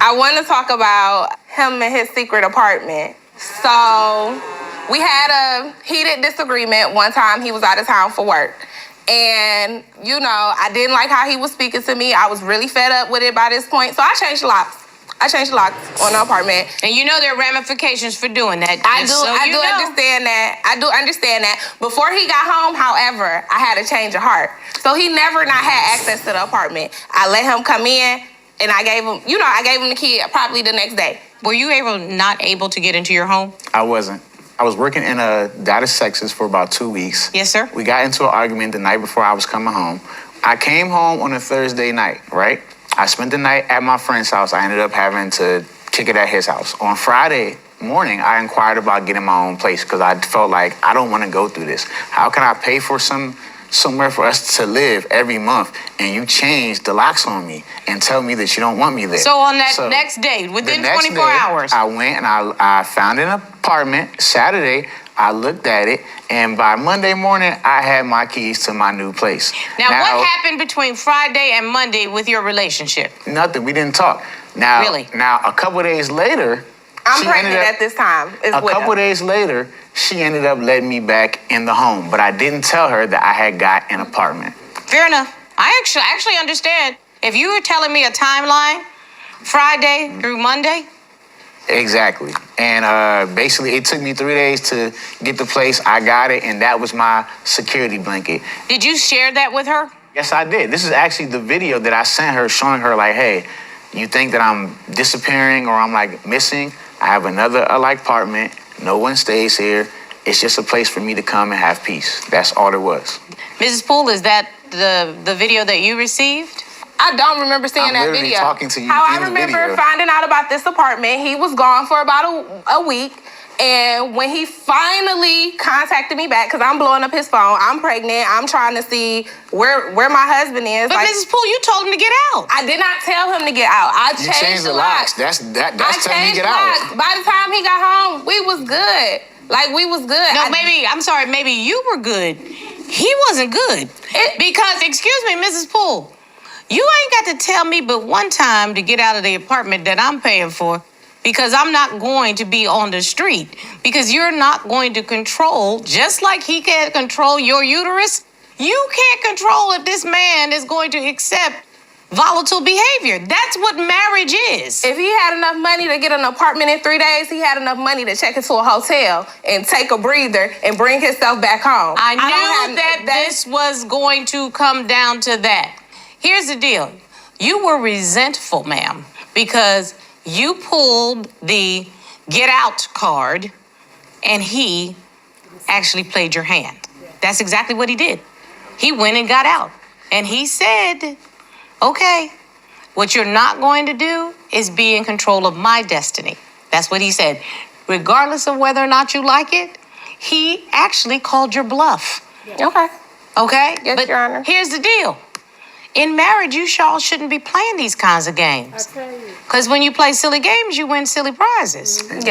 I want to talk about him and his secret apartment. So we had a heated disagreement one time. He was out of town for work. And, you know, I didn't like how he was speaking to me. I was really fed up with it by this point. So I changed the locks. I changed the locks on the apartment. And you know there are ramifications for doing that. I do understand that. I do understand that. Before he got home, however, I had a change of heart. So he never not had access to the apartment. I let him come in, and I gave him, you know, I gave him the key probably the next day. Were you not able to get into your home? I wasn't. I was working in Dallas, Texas for about 2 weeks. Yes, sir. We got into an argument the night before I was coming home. I came home on a Thursday night, right? I spent the night at my friend's house. I ended up having to kick it at his house. On Friday morning, I inquired about getting my own place because I felt like I don't want to go through this. How can I pay for somewhere for us to live every month, and you change the locks on me and tell me that you don't want me there? So on that next day, within 24 hours? I went and I found an apartment. Saturday, I looked at it, and by Monday morning, I had my keys to my new place. Now what happened between Friday and Monday with your relationship? Nothing. We didn't talk. Really? Now, a couple days later... I'm pregnant at this time. A couple days later, she ended up letting me back in the home, but I didn't tell her that I had got an apartment. Fair enough. I actually understand. If you were telling me a timeline, Friday through Monday... Exactly. And basically, it took me 3 days to get the place. I got it, and that was my security blanket. Did you share that with her? Yes, I did. This is actually the video that I sent her showing her, like, hey, you think that I'm disappearing or I'm, like, missing? I have another, apartment. No one stays here. It's just a place for me to come and have peace. That's all it was. Mrs. Poole, is that the video that you received? I don't remember seeing that video. I'm talking to you. How I remember finding out about this apartment, he was gone for about a week. And when he finally contacted me back, because I'm blowing up his phone, I'm pregnant, I'm trying to see where my husband is. But Mrs. Poole, you told him to get out. I did not tell him to get out. I changed the locks. That's telling him to get out. By the time he got home, we was good. Like, we was good. No, maybe you were good. He wasn't good. Because, excuse me, Mrs. Poole, you ain't got to tell me but one time to get out of the apartment that I'm paying for, because I'm not going to be on the street. Because you're not going to control, just like he can't control your uterus, you can't control if this man is going to accept volatile behavior. That's what marriage is. If he had enough money to get an apartment in 3 days, he had enough money to check into a hotel and take a breather and bring himself back home. I knew that this was going to come down to that. Here's the deal. You were resentful, ma'am, because you pulled the get out card and he actually played your hand. That's exactly what he did. He went and got out. And he said, okay, what you're not going to do is be in control of my destiny. That's what he said. Regardless of whether or not you like it, he actually called your bluff. Okay. Okay? Yes, but Your Honor. Here's the deal. In marriage, you all shouldn't be playing these kinds of games. I tell you. Because when you play silly games, you win silly prizes. Yes.